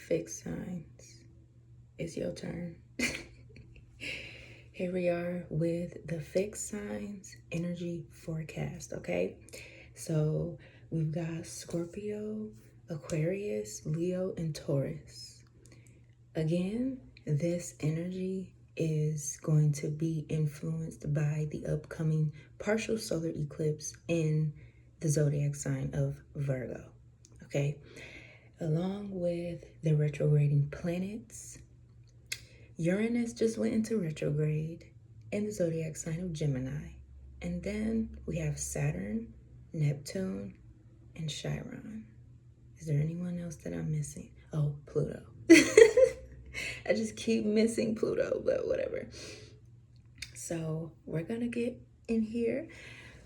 fixed signs, it's your turn. Here we are with the fixed signs energy forecast, okay? So we've got Scorpio, Aquarius, Leo, and Taurus. Again, this energy is going to be influenced by the upcoming partial solar eclipse in the zodiac sign of Virgo, okay? Along with the retrograding planets, Uranus just went into retrograde in the zodiac sign of Gemini. And then we have Saturn, Neptune, and Chiron. Is there anyone else that I'm missing? Oh, Pluto. I just keep missing Pluto, but whatever. So we're going to get in here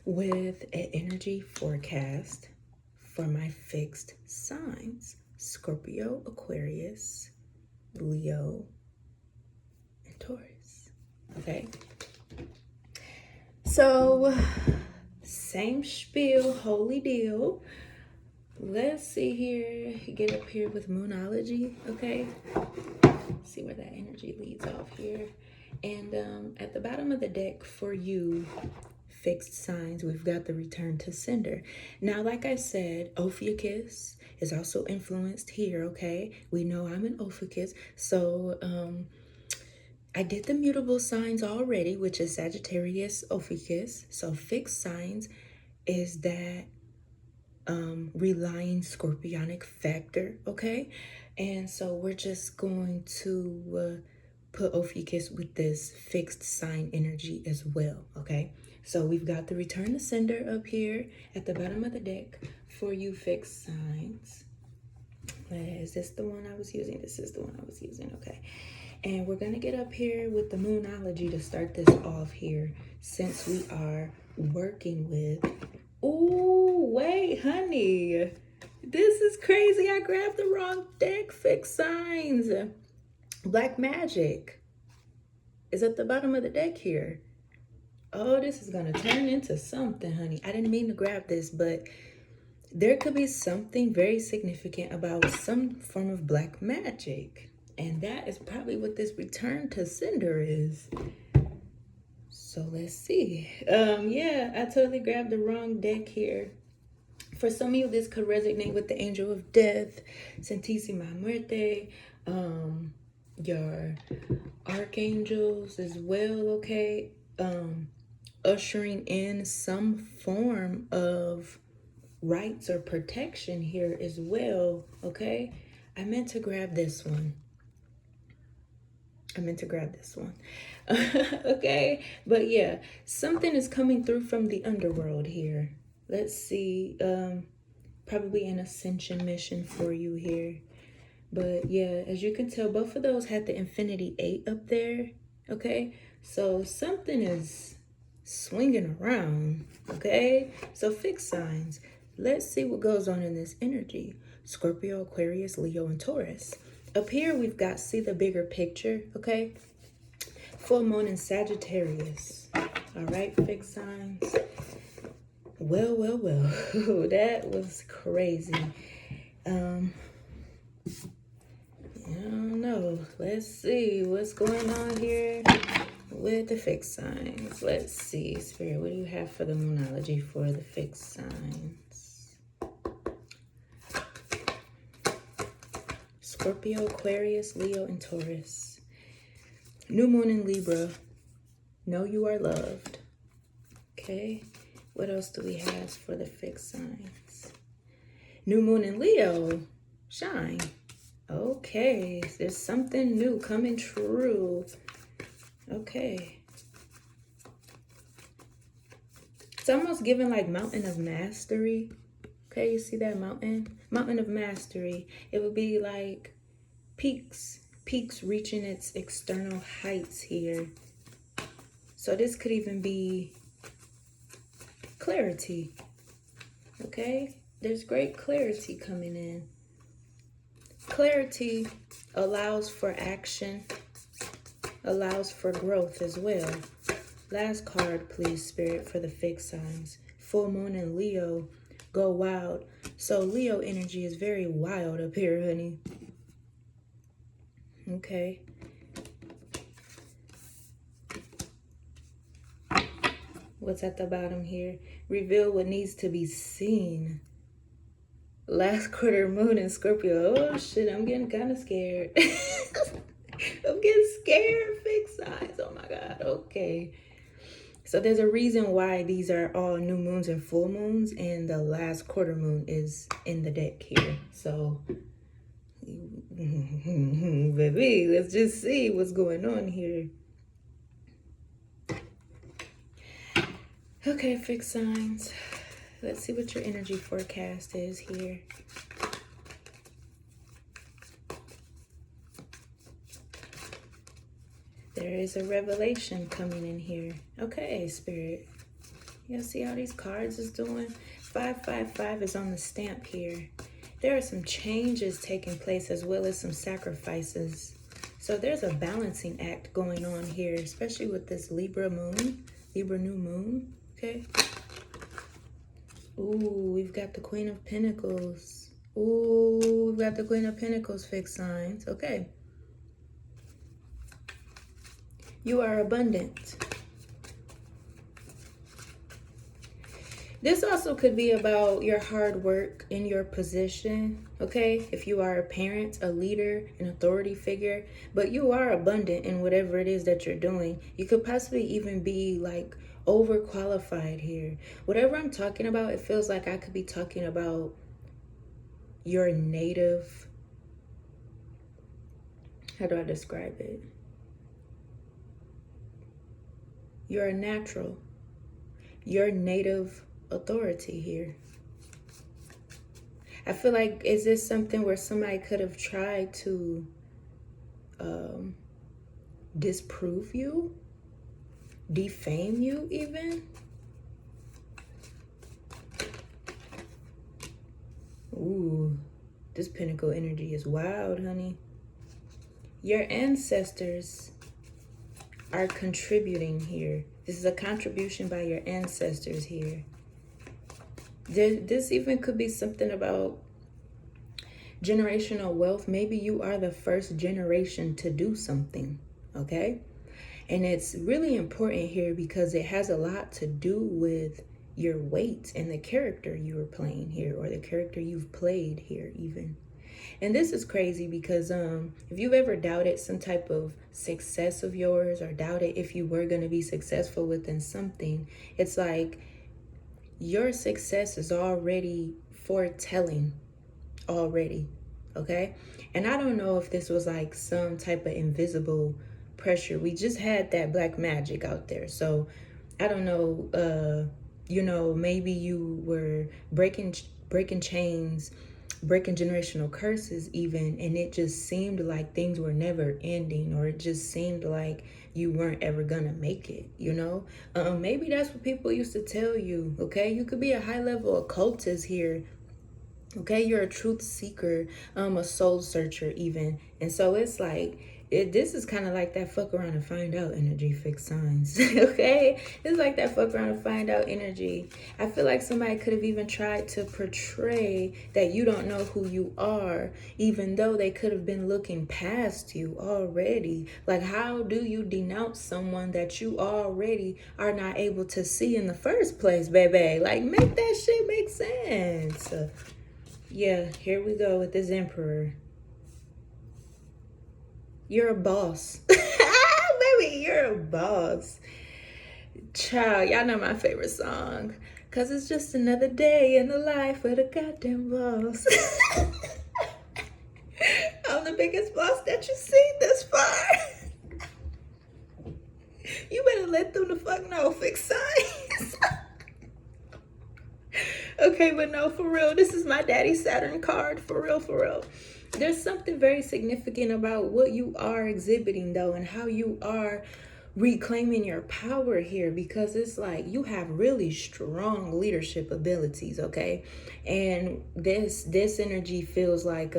with an energy forecast for my fixed signs. Scorpio, Aquarius, Leo, and Taurus. Okay. So, same spiel, holy deal. Let's see here, get up here with Moonology, okay? See where that energy leads off here. And at the bottom of the deck for you, fixed signs, we've got the return to sender. Now, like I said, Ophiuchus is also influenced here, okay? We know I'm an Ophiuchus, so I did the mutable signs already, which is Sagittarius, Ophiuchus. So fixed signs is that relying scorpionic factor, okay? And so we're just going to put Ophiuchus with this fixed sign energy as well, okay? So we've got the return to sender up here at the bottom of the deck for you fixed signs. Is this the one I was using? This is the one I was using, okay. And we're going to get up here with the Moonology to start this off here, since we are working with... Oh, wait, honey. This is crazy. I grabbed the wrong deck. Fixed signs. Black magic is at the bottom of the deck here. Oh, this is going to turn into something, honey. I didn't mean to grab this, but there could be something very significant about some form of black magic. And that is probably what this return to sender is. So let's see. Yeah, I totally grabbed the wrong deck here. For some of you, this could resonate with the angel of death, Santísima Muerte, your archangels as well, okay? Ushering in some form of rights or protection here as well, okay? I meant to grab this one. Okay, but yeah, something is coming through from the underworld here. Let's see, probably an ascension mission for you here. But yeah, as you can tell, both of those had the Infinity 8 up there, okay? So something is swinging around, okay? So fixed signs. Let's see what goes on in this energy. Scorpio, Aquarius, Leo, and Taurus. Up here, we've got, see the bigger picture, okay? Full moon in Sagittarius. All right, fixed signs. Well. That was crazy. I don't know. Let's see what's going on here with the fixed signs. Let's see, Spirit, what do you have for the Moonology for the fixed signs? Scorpio, Aquarius, Leo, and Taurus. New moon in Libra. Know you are loved. Okay. What else do we have for the fixed signs? New moon in Leo. Shine. Okay. There's something new coming true. Okay. It's almost giving like Mountain of Mastery. Okay, you see that mountain? Mountain of Mastery. It would be like peaks reaching its external heights here. So this could even be clarity. Okay, there's great clarity coming in. Clarity allows for action, allows for growth as well. Last card, please, Spirit, for the fixed signs. Full moon in Leo. Go wild. So Leo energy is very wild up here, honey. Okay. What's at the bottom here? Reveal what needs to be seen. Last quarter moon in Scorpio. Oh shit, I'm getting kind of scared. I'm getting scared. Fixed signs. Oh my God. Okay. So there's a reason why these are all new moons and full moons, and the last quarter moon is in the deck here. So, baby, let's just see what's going on here. Okay, fixed signs. Let's see what your energy forecast is here. There is a revelation coming in here. Okay, Spirit. Y'all see how these cards is doing? 555 is on the stamp here. There are some changes taking place as well as some sacrifices. So there's a balancing act going on here, especially with this Libra moon, Libra new moon. Okay. Ooh, we've got the Queen of Pentacles. Ooh, we've got the Queen of Pentacles, fixed signs. Okay. You are abundant. This also could be about your hard work in your position, okay? If you are a parent, a leader, an authority figure, but you are abundant in whatever it is that you're doing. You could possibly even be like overqualified here. Whatever I'm talking about, it feels like I could be talking about your native, how do I describe it? You're a natural, your native authority here. I feel like, is this something where somebody could have tried to disprove you, defame you even? Ooh, this pentacle energy is wild, honey. Your ancestors are contributing here. This is a contribution by your ancestors here. This even could be something about generational wealth. Maybe you are the first generation to do something, okay? And it's really important here because it has a lot to do with your weight and the character you were playing here, or the character you've played here even. And this is crazy because if you've ever doubted some type of success of yours, or doubted if you were going to be successful within something, it's like your success is already foretelling already, okay? And I don't know if this was like some type of invisible pressure. We just had that black magic out there. So I don't know, you know, maybe you were breaking chains, breaking generational curses even, and it just seemed like things were never ending, or it just seemed like you weren't ever gonna make it, you know? Maybe that's what people used to tell you, okay? You could be a high-level occultist here, okay? You're a truth seeker, a soul searcher even. And so it's like, this is kind of like that fuck around and find out energy, fixed signs, okay? It's like that fuck around and find out energy. I feel like somebody could have even tried to portray that you don't know who you are, even though they could have been looking past you already. Like, how do you denounce someone that you already are not able to see in the first place, baby? Like, make that shit make sense. Yeah, here we go with this Emperor. You're a boss. Baby, you're a boss. Child, y'all know my favorite song. Cause it's just another day in the life of the goddamn boss. I'm the biggest boss that you've seen this far. You better let them the fuck know, fixed signs. Okay, but no, for real, this is my daddy Saturn card. For real, for real. There's something very significant about what you are exhibiting though, and how you are reclaiming your power here, because it's like you have really strong leadership abilities, okay? And this energy feels like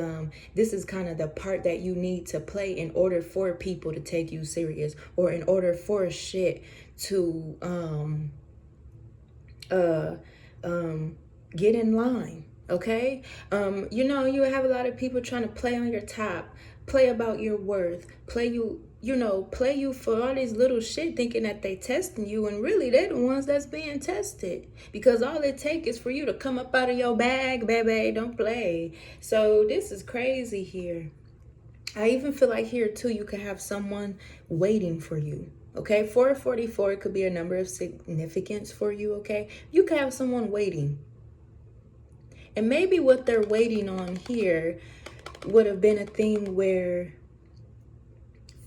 this is kind of the part that you need to play in order for people to take you serious, or in order for shit to get in line, okay? You know, you have a lot of people trying to play on your top, play about your worth, play you for all this little shit, thinking that they testing you, and really they're the ones that's being tested, because all it takes is for you to come up out of your bag, baby. Don't play. So this is crazy here. I even feel like here too, you could have someone waiting for you. Okay, 444 could be a number of significance for you. Okay, you could have someone waiting, and maybe what they're waiting on here would have been a thing where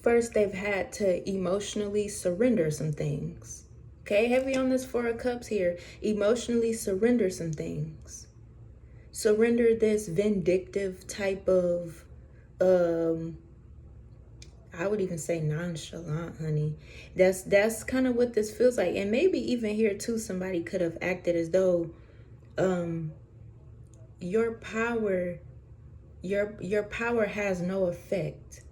first they've had to emotionally surrender some things. Okay, heavy on this Four of Cups here. Emotionally surrender some things. Surrender this vindictive type of, I would even say nonchalant, honey. That's kind of what this feels like. And maybe even here too, somebody could have acted as though your power has no effect.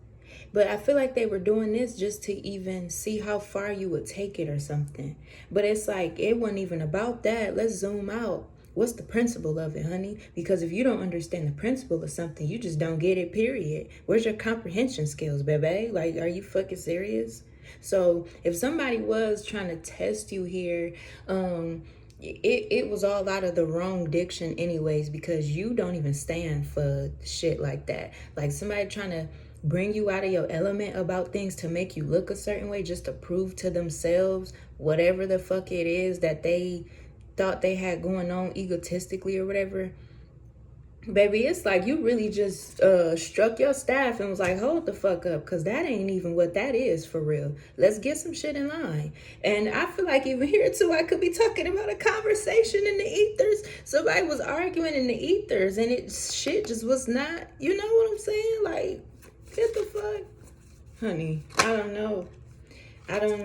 But I feel like they were doing this just to even see how far you would take it or something. But it's like, it wasn't even about that. Let's zoom out. What's the principle of it, honey? Because if you don't understand the principle of something, you just don't get it, period. Where's your comprehension skills, baby? Like, are you fucking serious? So if somebody was trying to test you here, it was all out of the wrong diction anyways, because you don't even stand for shit like that. Like somebody trying to bring you out of your element about things to make you look a certain way, just to prove to themselves whatever the fuck it is that they thought they had going on egotistically or whatever. Baby, it's like you really just struck your staff and was like, hold the fuck up, because that ain't even what that is for real. Let's get some shit in line. And I feel like even here too, I could be talking about a conversation in the ethers. Somebody was arguing in the ethers and shit just was not, you know what I'm saying? Like, get the fuck? Honey, I don't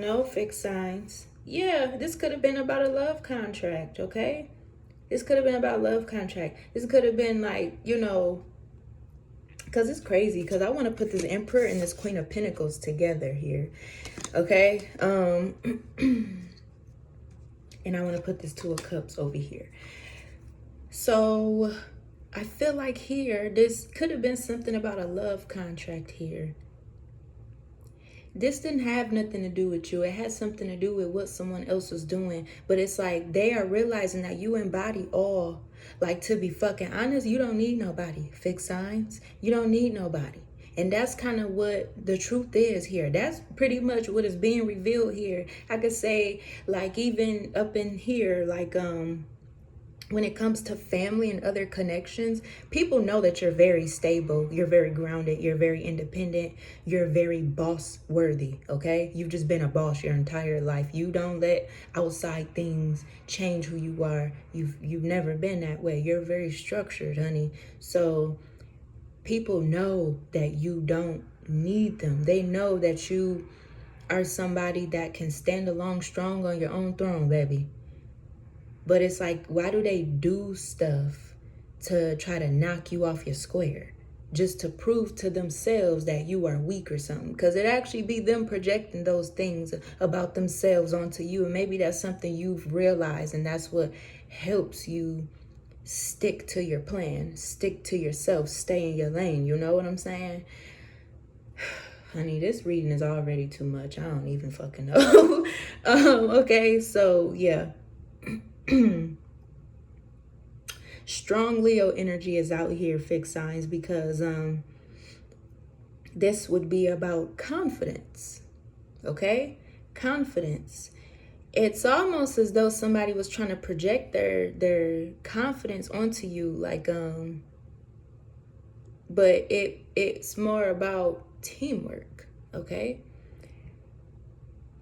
know, fixed signs. Yeah, this could have been about a love contract, okay? This could have been about love contract. This could have been like, you know, because it's crazy, because I want to put this Emperor and this Queen of Pentacles together here, okay? And I want to put this Two of Cups over here. So I feel like here, this could have been something about a love contract here. This didn't have nothing to do with you. It had something to do with what someone else was doing. But it's like they are realizing that you embody all. Like, to be fucking honest, you don't need nobody. Fixed signs. You don't need nobody. And that's kind of what the truth is here. That's pretty much what is being revealed here. I could say, like, even up in here, like, when it comes to family and other connections, people know that you're very stable, you're very grounded, you're very independent, you're very boss worthy, okay? You've just been a boss your entire life. You don't let outside things change who you are. You've never been that way. You're very structured, honey. So people know that you don't need them. They know that you are somebody that can stand alone strong on your own throne, baby. But it's like, why do they do stuff to try to knock you off your square? Just to prove to themselves that you are weak or something. Because it actually be them projecting those things about themselves onto you. And maybe that's something you've realized. And that's what helps you stick to your plan. Stick to yourself. Stay in your lane. You know what I'm saying? Honey, this reading is already too much. I don't even fucking know. Okay, so yeah. Strong Leo energy is out here, fixed signs, because this would be about confidence. Okay, confidence. It's almost as though somebody was trying to project their confidence onto you, like but it's more about teamwork. Okay,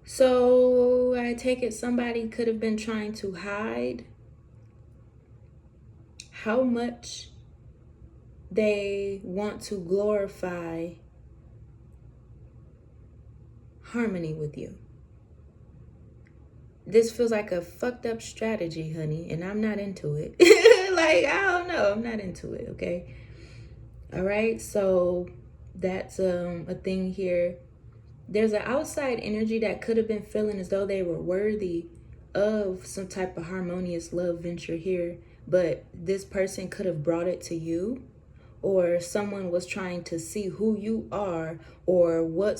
so I take it somebody could have been trying to hide how much they want to glorify harmony with you. This feels like a fucked up strategy, honey, and I'm not into it. Like, I don't know, I'm not into it, okay? All right, so that's a thing here. There's an outside energy that could have been feeling as though they were worthy of some type of harmonious love venture here but this person could have brought it to you, or someone was trying to see who you are, or what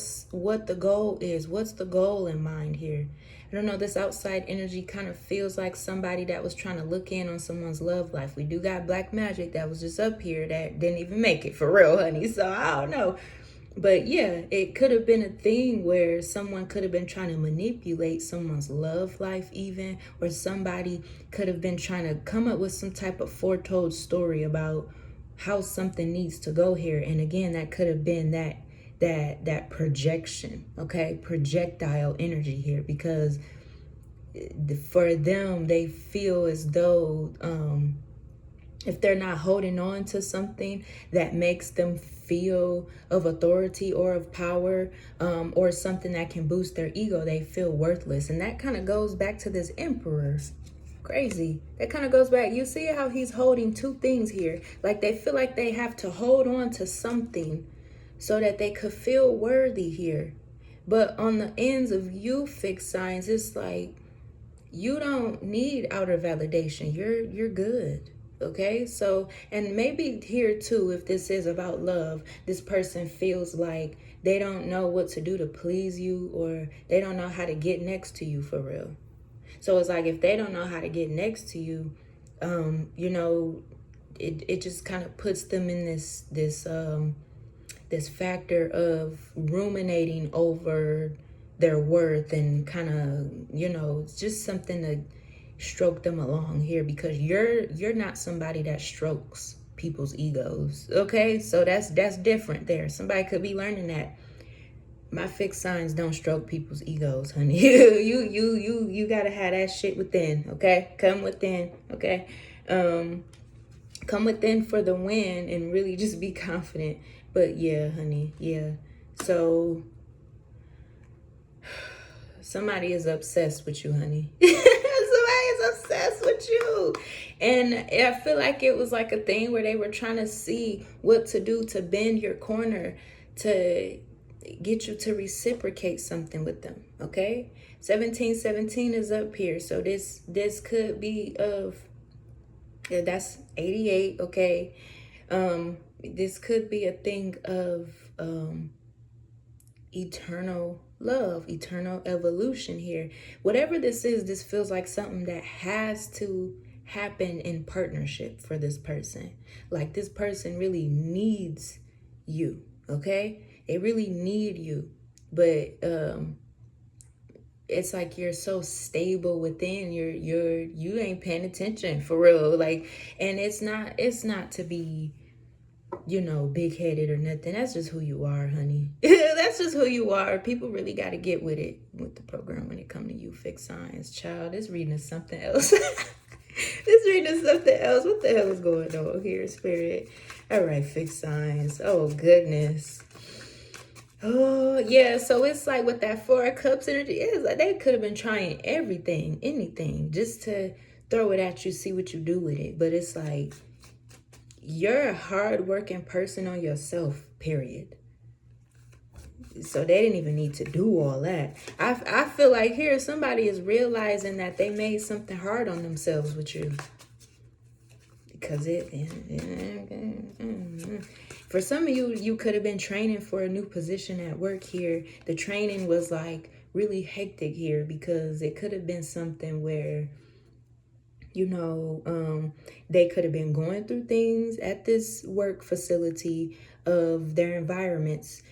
the goal is. What's the goal in mind here? I don't know, this outside energy kind of feels like somebody that was trying to look in on someone's love life. We do got black magic that was just up here that didn't even make it for real, honey. So I don't know. But yeah, it could have been a thing where someone could have been trying to manipulate someone's love life even, or somebody could have been trying to come up with some type of foretold story about how something needs to go here. And again, that could have been that projection, okay? Projectile energy here, because for them, they feel as though if they're not holding on to something that makes them feel of authority or of power, or something that can boost their ego, they feel worthless. And that kind of goes back to this emperor. Crazy. That kind of goes back. You see how he's holding two things here. Like they feel like they have to hold on to something so that they could feel worthy here. But on the ends of you fixed signs, it's like you don't need outer validation. You're good. Okay, so, and maybe here too, if this is about love, this person feels like they don't know what to do to please you, or they don't know how to get next to you for real. So it's like, if they don't know how to get next to you, you know, it just kind of puts them in this factor of ruminating over their worth, and kind of, you know, it's just something to stroke them along here, because you're not somebody that strokes people's egos. Okay, so that's different there. Somebody could be learning that. My fixed signs don't stroke people's egos, honey. You gotta have that shit within, okay? Come within, okay? Come within for the win, and really just be confident. But yeah, honey, yeah. So somebody is obsessed with you, honey. Somebody is obsessed with you. And I feel like it was like a thing where they were trying to see what to do to bend your corner, to get you to reciprocate something with them, okay? 1717 is up here. So this could be of, yeah, that's 88, okay? This could be a thing of eternal love, eternal evolution here. Whatever this is, this feels like something that has to happen in partnership for this person. Like this person really needs you, okay? They really need you, but it's like you're so stable within. You ain't paying attention for real. Like, and it's not to be, you know, big-headed or nothing. That's just who you are, honey. That's just who you are. People really got to get with it with the program when it comes to you fixed signs. Child, this reading is something else. This reading is something else. What the hell is going on here, Spirit? All right, fixed signs. Oh, goodness. Oh, yeah. So it's like with that Four of Cups energy, it's like they could have been trying everything, anything, just to throw it at you, see what you do with it. But it's like, you're a hard-working person on yourself, period. So they didn't even need to do all that. I feel like here somebody is realizing that they made something hard on themselves with you. Because for some of you, you could have been training for a new position at work here. The training was like really hectic here, because it could have been something where, you know, they could have been going through things at this work facility of their environments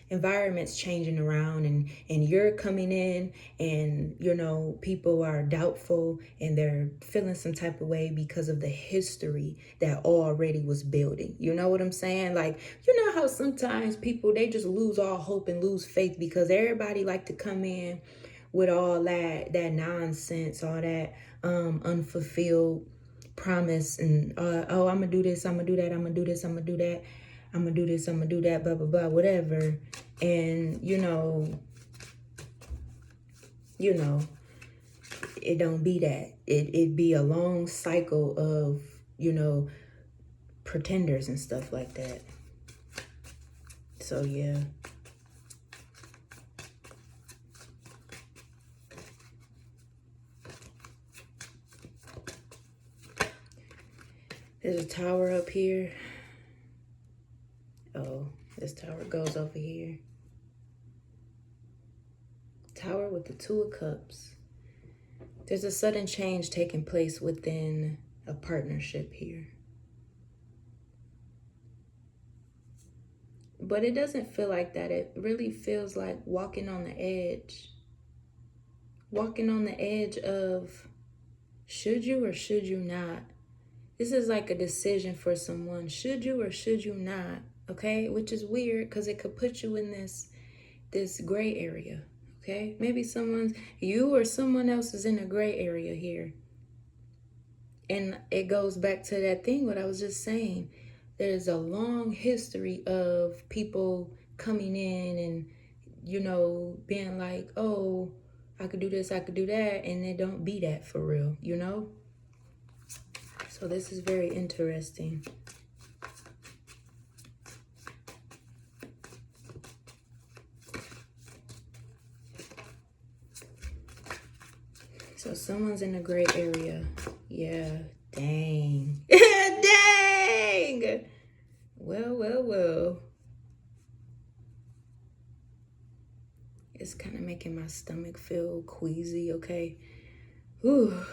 changing around, and you're coming in, and, you know, people are doubtful and they're feeling some type of way because of the history that already was building. You know what I'm saying? Like, you know how sometimes people, they just lose all hope and lose faith because everybody like to come in with all that nonsense, all that unfulfilled promise, and oh, I'm gonna do this, I'm gonna do that, I'm gonna do this, I'm gonna do that, I'm gonna do this, I'm gonna do that, blah blah blah, whatever. And you know, it don't be that. It be a long cycle of, you know, pretenders and stuff like that. So yeah. tower up here. Oh, this tower goes over here. Tower with the Two of Cups. There's a sudden change taking place within a partnership here. But it doesn't feel like that. It really feels like walking on the edge. Walking on the edge of, should you or should you not? This is like a decision for someone. Should you or should you not? Okay? Which is weird because it could put you in this gray area. Okay? Maybe you or someone else is in a gray area here. And it goes back to that thing, what I was just saying. There's a long history of people coming in and, you know, being like, oh, I could do this, I could do that. And it don't be that for real, you know? So this is very interesting. So someone's in a gray area. Yeah, dang. Dang! Well. It's kind of making my stomach feel queasy, okay? Whew.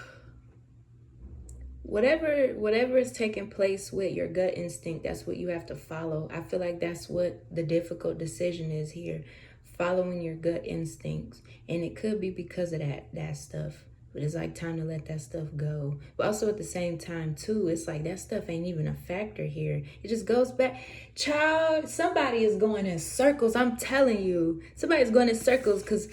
Whatever is taking place with your gut instinct, that's what you have to follow. I feel like that's what the difficult decision is here. Following your gut instincts. And it could be because of that stuff. But it's like time to let that stuff go. But also at the same time, too, it's like that stuff ain't even a factor here. It just goes back. Child, somebody is going in circles. I'm telling you. Somebody's going in circles because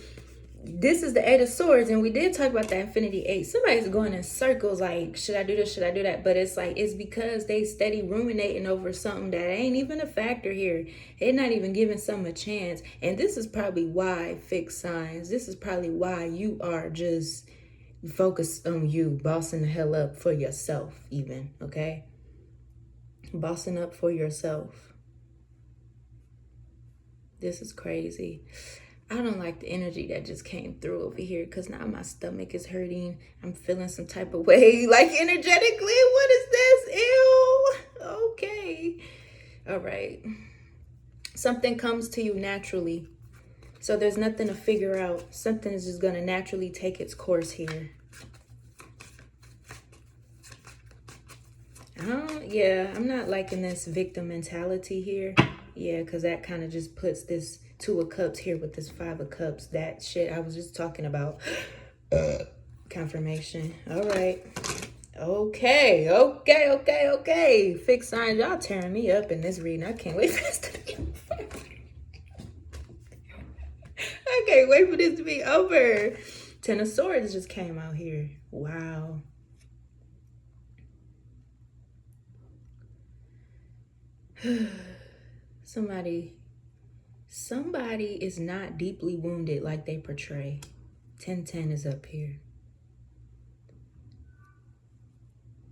this is the Eight of Swords. And we did talk about the Infinity 8. Somebody's going in circles like, should I do this? Should I do that? But it's like, it's because they steady ruminating over something that ain't even a factor here. They're not even giving something a chance. And this is probably why, fixed signs, this is probably why you are just focus on you, bossing the hell up for yourself even, okay? Bossing up for yourself. This is crazy. I don't like the energy that just came through over here because now my stomach is hurting. I'm feeling some type of way, like energetically. What is this? Ew. Okay. All right. Something comes to you naturally. So there's nothing to figure out. Something is just going to naturally take its course here. Yeah, I'm not liking this victim mentality here. Yeah, because that kind of just puts this Two of Cups here with this Five of Cups. That shit I was just talking about. Confirmation. All right. Okay. Fixed signs. Y'all tearing me up in this reading. I can't wait for this to be over. I can't wait for this to be over. Ten of Swords just came out here. Wow. Somebody is not deeply wounded like they portray. 1010 is up here.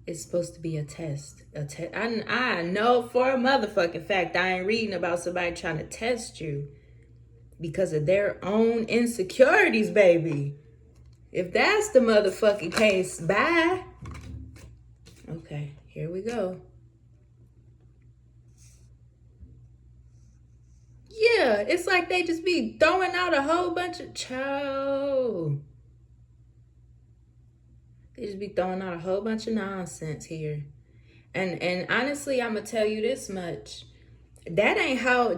It's supposed to be a test. I know for a motherfucking fact I ain't reading about somebody trying to test you because of their own insecurities, baby. If that's the motherfucking case, bye. Okay, here we go. Yeah, it's like they just be throwing out a whole bunch of They just be throwing out a whole bunch of nonsense here. And honestly, I'm gonna tell you this much. That ain't how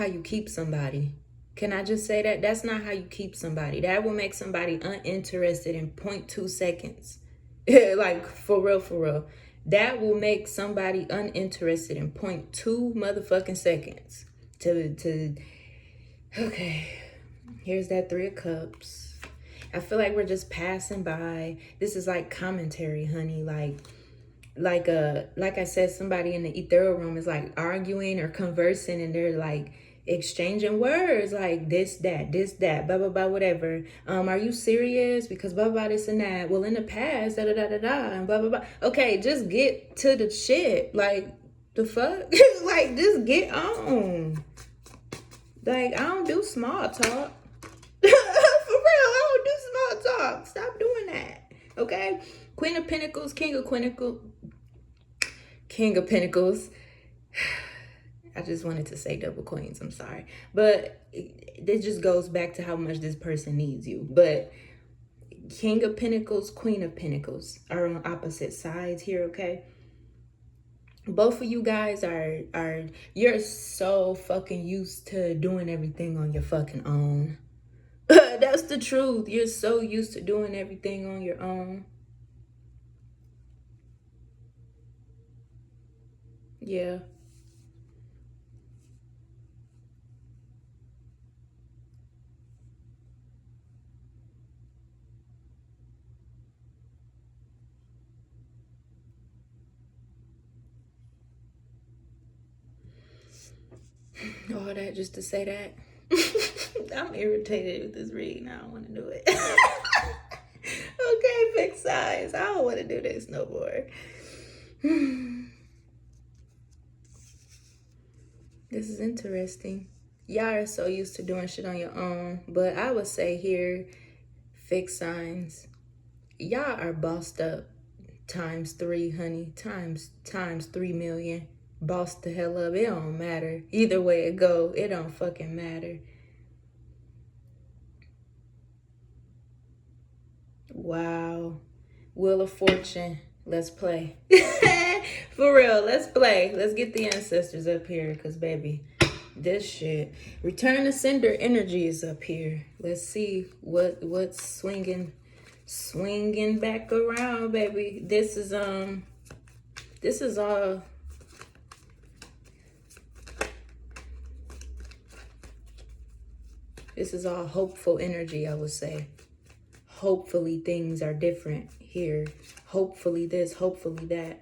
you keep somebody. Can I just say that? That's not how you keep somebody. That will make somebody uninterested in 0.2 seconds. Like, for real. That will make somebody uninterested in 0.2 motherfucking seconds. Okay. Here's that Three of Cups. I feel like we're just passing by. This is like commentary, honey. Like I said, somebody in the ethereal room is like arguing or conversing, and they're like exchanging words like this, that, blah, blah, blah, whatever. Are you serious? Because blah, blah, this and that. Well, in the past, da, da, da, da, da, and blah, blah, blah. Okay, just get to the shit. Like, the fuck? Like, just get on. Like, I don't do small talk. For real, I don't do small talk. Stop doing that. Okay? Queen of Pentacles, King King of Pentacles. I just wanted to say double queens, I'm sorry. But this just goes back to how much this person needs you. But King of Pentacles, Queen of Pentacles are on opposite sides here, okay? Both of you guys are you're so fucking used to doing everything on your fucking own. That's the truth. You're so used to doing everything on your own. Yeah. All that just to say that. I'm irritated with this reading. I don't want to do it. Okay, fixed size. I don't want to do this no more. This is interesting. Y'all are so used to doing shit on your own. But I would say here, fixed signs, y'all are bossed up ×3, honey. Times 3 million. Bossed the hell up. It don't matter. Either way it go, it don't fucking matter. Wow. Wheel of Fortune. Let's play. For real, let's play. Let's get the ancestors up here, because baby, this shit. Return to sender energy is up here. Let's see what's swinging back around, baby. This is all hopeful energy, I would say. Hopefully things are different here. Hopefully this, hopefully that.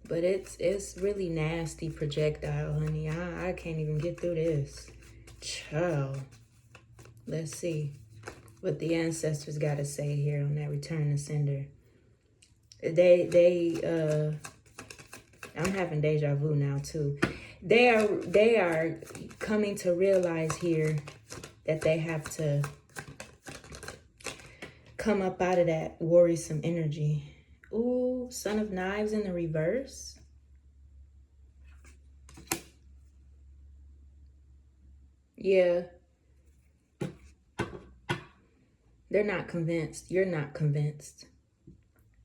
But it's really nasty projectile, honey. I can't even get through this. Child. Let's see what the ancestors got to say here on that return to sender. I'm having deja vu now too. They are coming to realize here that they have to come up out of that worrisome energy. Ooh, Son of Knives in the reverse. Yeah. They're not convinced. You're not convinced.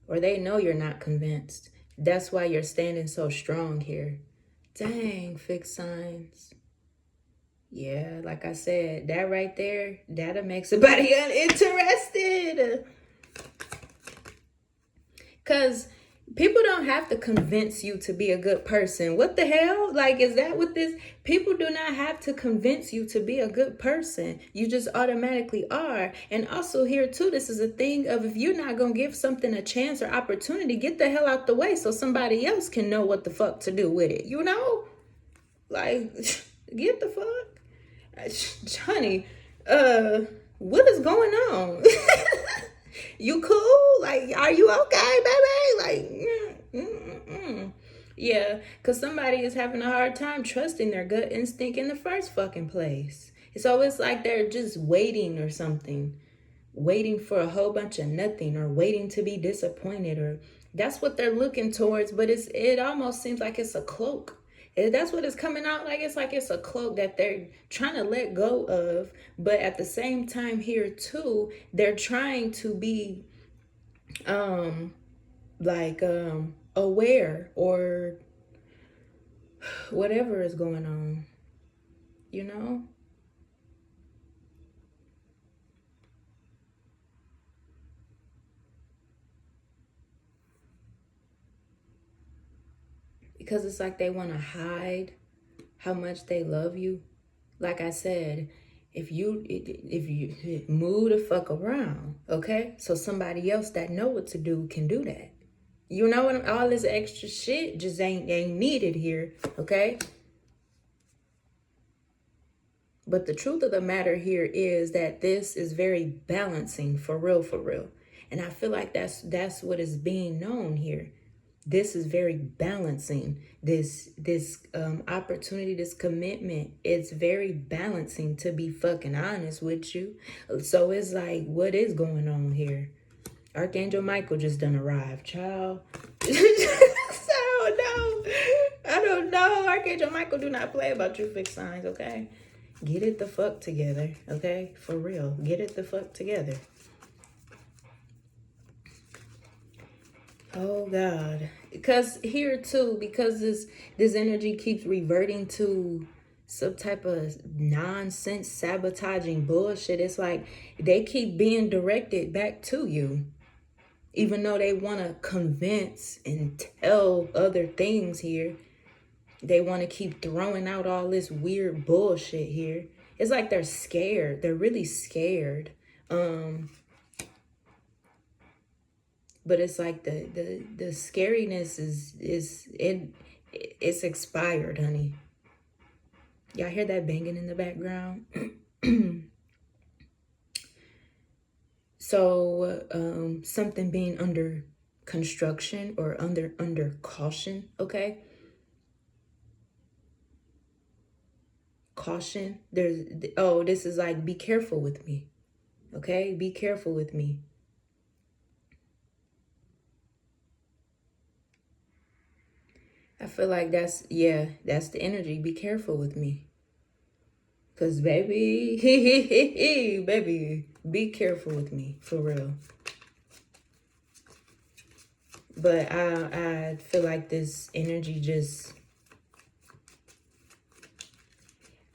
Or they know you're not convinced. That's why you're standing so strong here. Dang, fixed signs. Yeah, like I said, that right there, that'll make somebody uninterested. Because people don't have to convince you to be a good person. What the hell? Like, is that what this? People do not have to convince you to be a good person. You just automatically are. And also here too, this is a thing of if you're not going to give something a chance or opportunity, get the hell out the way so somebody else can know what the fuck to do with it. You know? Like, get the fuck. Honey, what is going on? You cool? Like, are you okay, baby? Like, yeah, because somebody is having a hard time trusting their gut instinct in the first fucking place. So it's like they're just waiting or something. Waiting for a whole bunch of nothing, or waiting to be disappointed, or that's what they're looking towards. But it almost seems like it's a cloak. That's what it's coming out like. It's like it's a cloak that they're trying to let go of. But at the same time here too, they're trying to be aware or whatever is going on, you know? Because it's like they want to hide how much they love you. Like I said, if you move the fuck around, okay? So somebody else that know what to do can do that. You know what? All this extra shit just ain't needed here, okay? But the truth of the matter here is that this is very balancing, for real, for real. And I feel like that's what is being known here. This is very balancing. This opportunity, this commitment, it's very balancing, to be fucking honest with you. So it's like, what is going on here? Archangel Michael just done arrived, child. So no. no, Archangel Michael do not play about you fixed signs, okay? Get it the fuck together, okay? For real. Get it the fuck together. Oh, God. Because here, too, because this energy keeps reverting to some type of nonsense, sabotaging bullshit. It's like they keep being directed back to you. Even though they want to convince and tell other things here. They want to keep throwing out all this weird bullshit here. It's like they're scared. They're really scared. But it's like the scariness it's expired, honey. Y'all hear that banging in the background? So something being under construction or under caution, okay? Caution. This is like, be careful with me. Okay? Be careful with me. I feel like that's the energy. Be careful with me. Cause baby, baby, be careful with me, for real. But I feel like this energy just,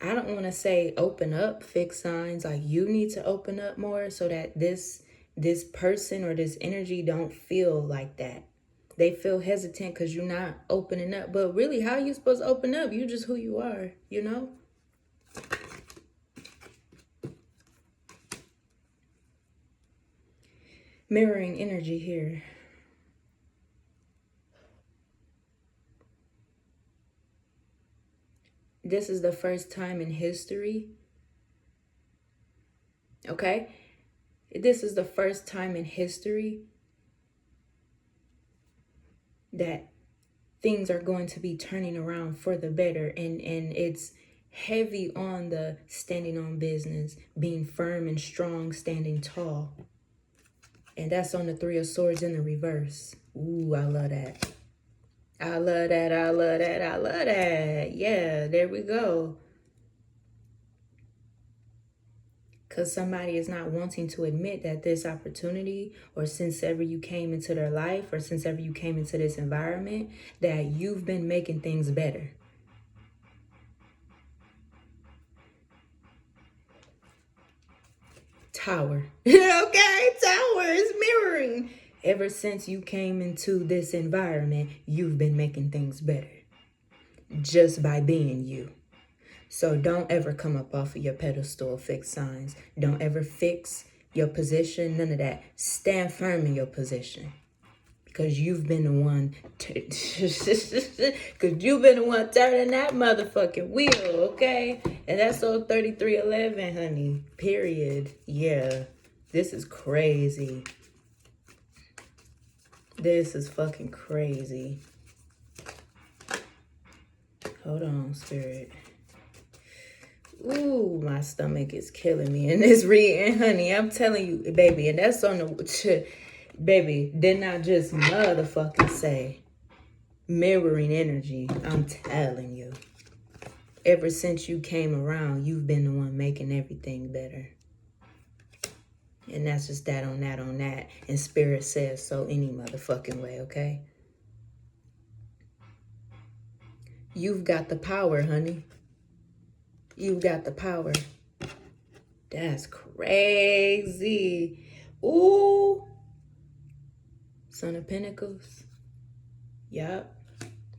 I don't want to say open up, fixed signs. Like, you need to open up more so that this person or this energy don't feel like that. They feel hesitant because you're not opening up. But really, how are you supposed to open up? You just who you are, you know? Mirroring energy here. This is the first time in history. Okay? This is the first time in history that things are going to be turning around for the better. And it's heavy on the standing on business, being firm and strong, standing tall. And that's on the Three of Swords in the reverse. Ooh, I love that. I love that. I love that. I love that. Yeah, there we go. Because somebody is not wanting to admit that this opportunity, or since ever you came into their life, or since ever you came into this environment, that you've been making things better. Tower. Okay, Tower is mirroring. Ever since you came into this environment, you've been making things better. Just by being you. So don't ever come up off of your pedestal, fixed signs. Don't ever fix your position, none of that. Stand firm in your position. Because you've been the one, because you've been the one turning that motherfucking wheel, okay? And that's on 3311, honey, period. Yeah, this is crazy. This is fucking crazy. Hold on, Spirit. Ooh, my stomach is killing me in this reading, honey. I'm telling you, baby, and that's on the... Baby, didn't I just motherfucking say mirroring energy? I'm telling you. Ever since you came around, you've been the one making everything better. And that's just that on that on that. And Spirit says so any motherfucking way, okay? You've got the power, honey. You've got the power. That's crazy. Ooh. Son of Pentacles. Yup.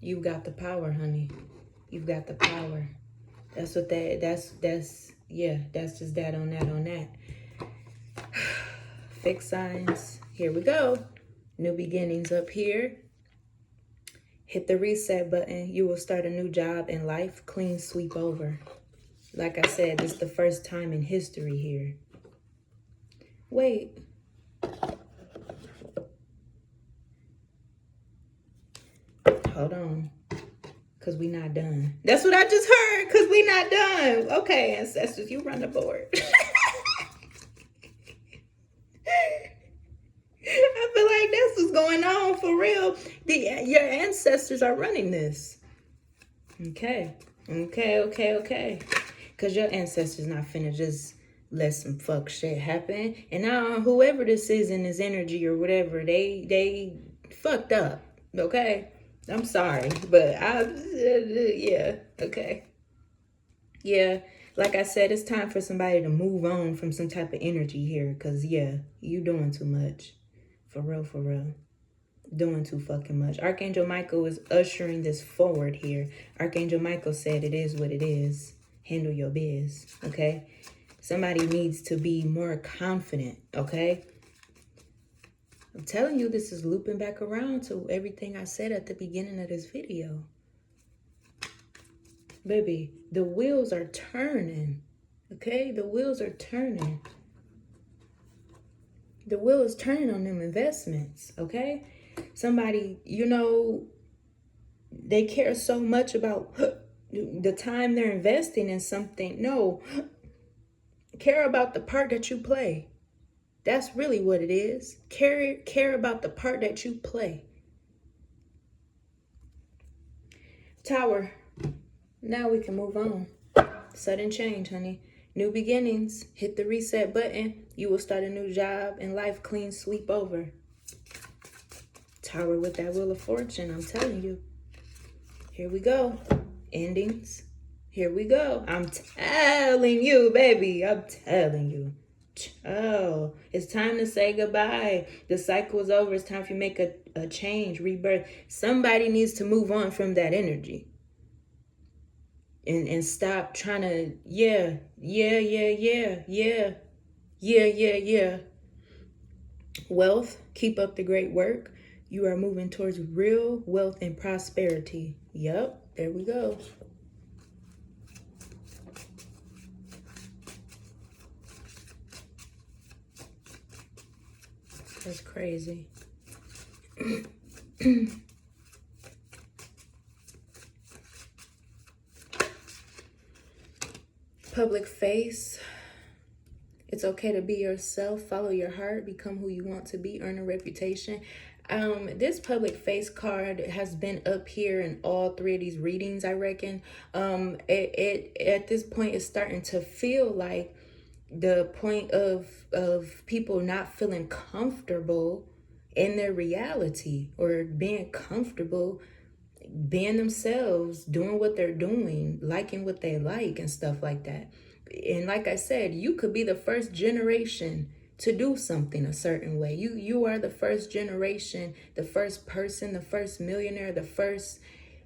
You've got the power, honey. You've got the power. That's what yeah, that's just that on that on that. Fixed signs. Here we go. New beginnings up here. Hit the reset button. You will start a new job in life. Clean sweep over. Like I said, this is the first time in history here. Wait. Hold on. Because we not done. That's what I just heard. Because we not done. Okay, ancestors, you run the board. I feel like that's what's going on for real. Your ancestors are running this. Okay. Okay. Because your ancestors not finna just let some fuck shit happen. And now whoever this is in this energy or whatever, they fucked up. Okay? I'm sorry. But yeah. Okay. Yeah. Like I said, it's time for somebody to move on from some type of energy here. Because, yeah, you doing too much. For real. Doing too fucking much. Archangel Michael is ushering this forward here. Archangel Michael said it is what it is. Handle your biz, okay? Somebody needs to be more confident, okay? I'm telling you, this is looping back around to everything I said at the beginning of this video. Baby, the wheels are turning, okay? The wheels are turning. The wheel is turning on them investments, okay? Somebody, you know, they care so much about the time they're investing in something. No, care about the part that you play. That's really what it is. Care about the part that you play. Tower. Now we can move on. Sudden change, honey. New beginnings. Hit the reset button. You will start a new job and life clean sweep over. Tower with that Wheel of Fortune, I'm telling you. Here we go. Endings. Here we go. I'm telling you, baby. I'm telling you. Oh, it's time to say goodbye. The cycle is over. It's time for you to make a change, rebirth. Somebody needs to move on from that energy. And stop trying to, yeah. Wealth, keep up the great work. You are moving towards real wealth and prosperity. Yep, there we go. That's crazy. Public face. It's okay to be yourself. Follow your heart. Become who you want to be. Earn a reputation. This public face card has been up here in all three of these readings, I reckon. It at this point is starting to feel like the point of people not feeling comfortable in their reality or being comfortable being themselves, doing what they're doing, liking what they like and stuff like that. And like I said, you could be the first generation to do something a certain way. You are the first generation, the first person, the first millionaire, the first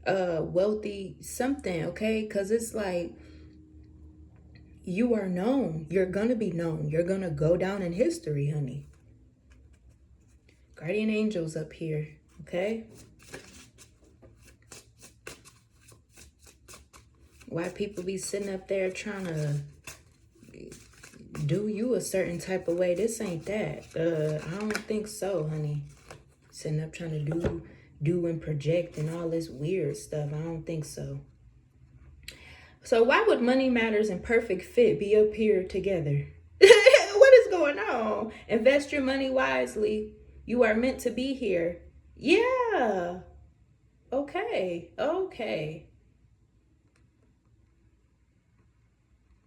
wealthy something, okay? Because it's like you are known. You're going to be known. You're going to go down in history, honey. Guardian angels up here, okay? Why people be sitting up there trying to do you a certain type of way? This ain't that. I don't think so, honey. Sitting up trying to do and project and all this weird stuff. I don't think so. So why would Money Matters and Perfect Fit be up here together? What is going on? Invest your money wisely. You are meant to be here. Yeah. Okay.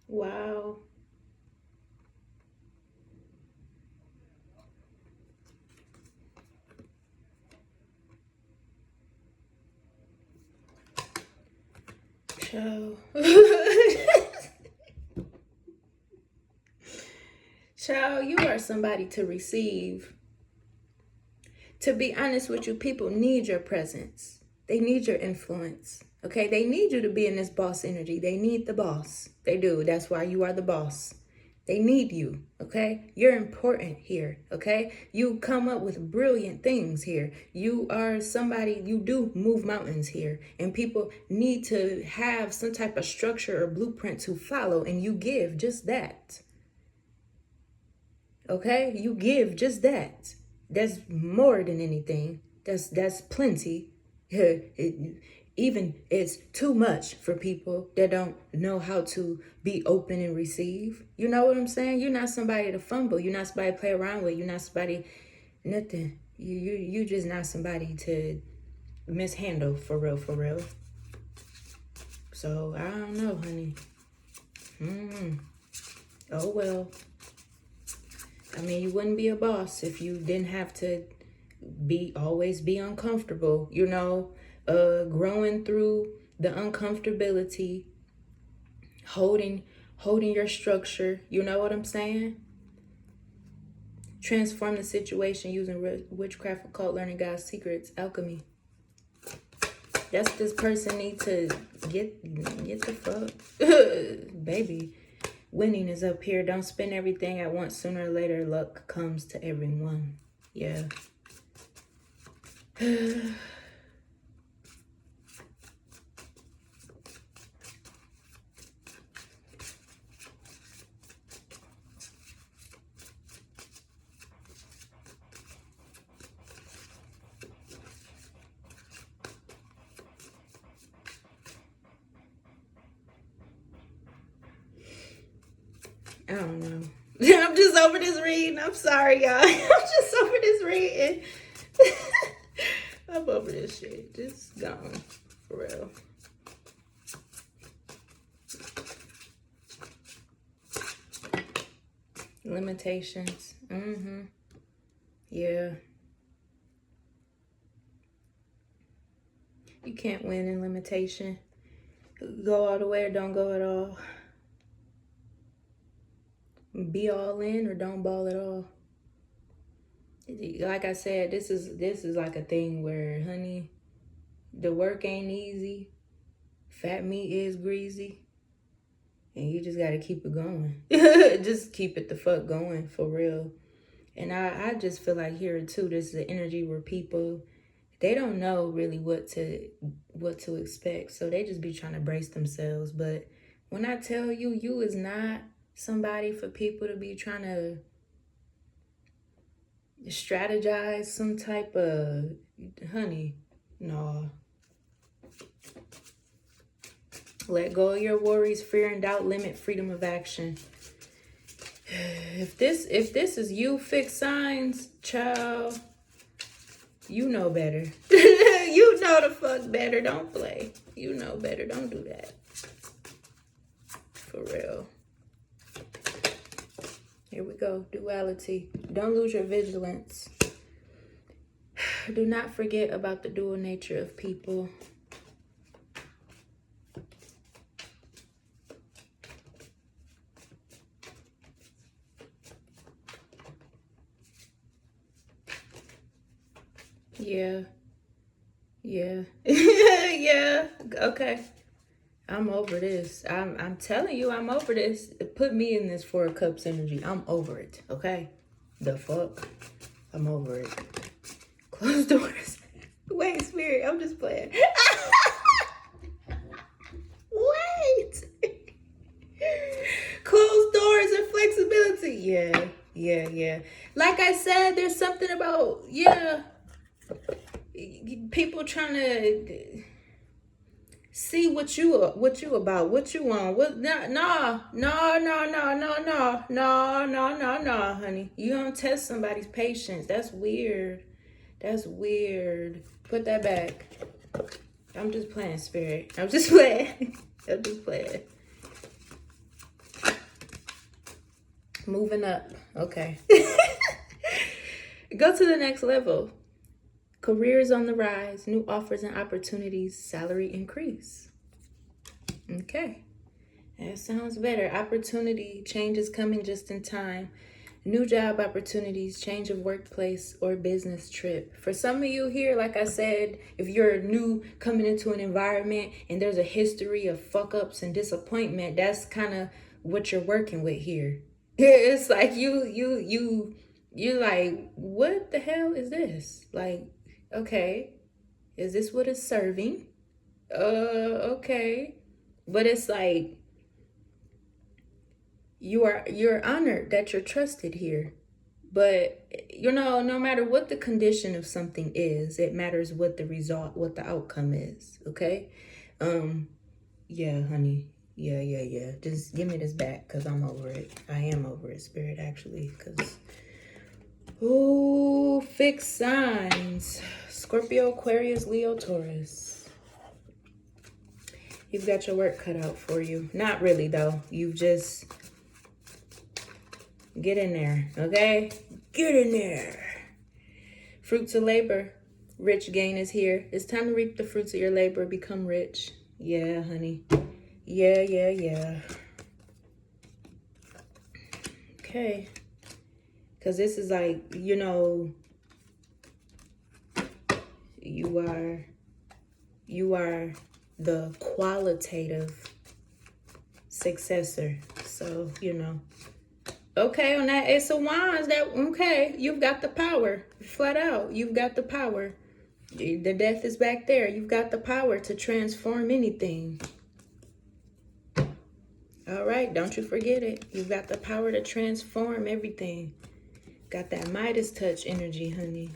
Wow. Child. Child, you are somebody to receive. To be honest with you, people need your presence. They need your influence. Okay, they need you to be in this boss energy. They need the boss. They do. That's why you are the boss. They need you, okay? You're important here, okay? You come up with brilliant things here. You are somebody, you do move mountains here. And people need to have some type of structure or blueprint to follow. And you give just that. Okay? You give just that. That's more than anything. That's plenty. Even it's too much for people that don't know how to be open and receive. You know what I'm saying? You're not somebody to fumble. You're not somebody to play around with. You're not somebody, nothing. You just not somebody to mishandle, for real. So, I don't know, honey. Oh, well. I mean, you wouldn't be a boss if you didn't have to always be uncomfortable, you know, growing through the uncomfortability, holding your structure, you know what I'm saying? Transform the situation using witchcraft, occult, learning God's secrets, alchemy. That's this person need to get the fuck. Baby, winning is up here. Don't spend everything at once. Sooner or later, luck comes to everyone. Yeah. I don't know. I'm just over this reading. I'm sorry, y'all. I'm just over this reading. I'm over this shit. Just gone. For real. Limitations. Yeah. You can't win in limitation. Go all the way or don't go at all. Be all in or don't ball at all. Like I said, this is like a thing where, honey, the work ain't easy. Fat meat is greasy. And you just got to keep it going. Just keep it the fuck going, for real. And I just feel like here too, this is the energy where people, they don't know really what to expect. So they just be trying to brace themselves. But when I tell you, you is not somebody for people to be trying to strategize some type of, honey, no. Let go of your worries, fear, and doubt. Limit freedom of action. If this is you, fixed signs, child, you know better. You know the fuck better. Don't play. You know better. Don't do that. For real. Here we go. Duality. Don't lose your vigilance. Do not forget about the dual nature of people. Yeah. Yeah. Yeah. Okay. I'm over this. I'm telling you, I'm over this. Put me in this Four of Cups energy. I'm over it. Okay? The fuck? I'm over it. Close doors. Wait, Spirit. I'm just playing. Wait. Closed doors and flexibility. Yeah. Yeah, yeah. Like I said, there's something about, yeah, people trying to see what you about, what you want. What? No, honey. You don't test somebody's patience. That's weird. That's weird. Put that back. I'm just playing, Spirit. I'm just playing. I'm just playing. Moving up. Okay. Go to the next level. Careers on the rise, new offers and opportunities, salary increase. Okay, that sounds better. Opportunity, changes coming just in time. New job opportunities, change of workplace or business trip. For some of you here, like I said, if you're new coming into an environment and there's a history of fuck ups and disappointment, that's kind of what you're working with here. It's like you're like, what the hell is this? Like, okay, is this what it's serving? Okay. But it's like, you're honored that you're trusted here. But, you know, no matter what the condition of something is, it matters what the result, what the outcome is, okay? Yeah, honey. Yeah. Just give me this back, because I'm over it. I am over it, Spirit, actually, because... Ooh, fixed signs. Scorpio, Aquarius, Leo, Taurus. You've got your work cut out for you. Not really, though. You just get in there, okay? Get in there. Fruits of labor. Rich gain is here. It's time to reap the fruits of your labor. Become rich. Yeah, honey. Yeah, yeah, yeah. Okay. Because this is like, you know, you are the qualitative successor. So, you know. Okay, on that Ace of Wands, okay, you've got the power. Flat out, you've got the power. The death is back there. You've got the power to transform anything. All right, don't you forget it. You've got the power to transform everything. Got that Midas touch energy, honey.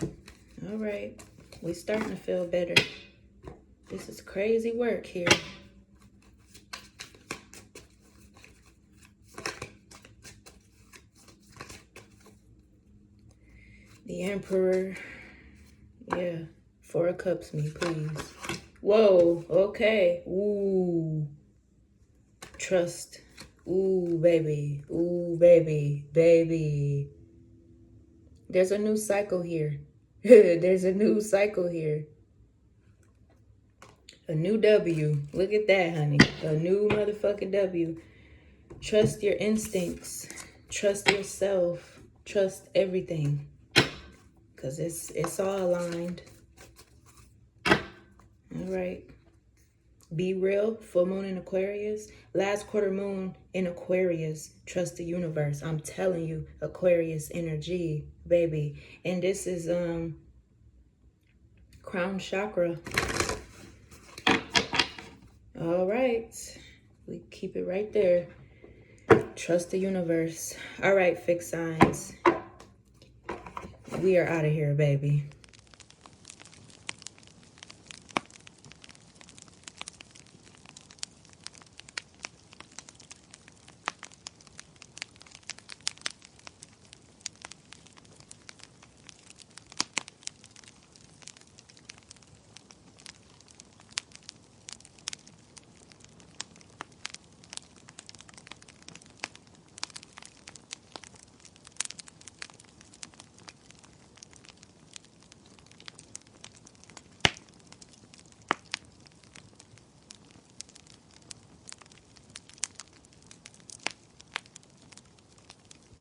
All right, we're starting to feel better. This is crazy work here. The Emperor. Yeah, 4 of Cups me, please. Whoa, okay. Ooh. Trust. Ooh, baby. Ooh, baby. Baby. There's a new cycle here. There's a new cycle here. A new W. Look at that, honey. A new motherfucking W. Trust your instincts. Trust yourself. Trust everything. Because it's all aligned. All right. Be real. Full moon in Aquarius. Last quarter moon in Aquarius. Trust the universe. I'm telling you, Aquarius energy, baby. And this is crown chakra. All right. We keep it right there. Trust the universe. All right, fixed signs. We are out of here, baby.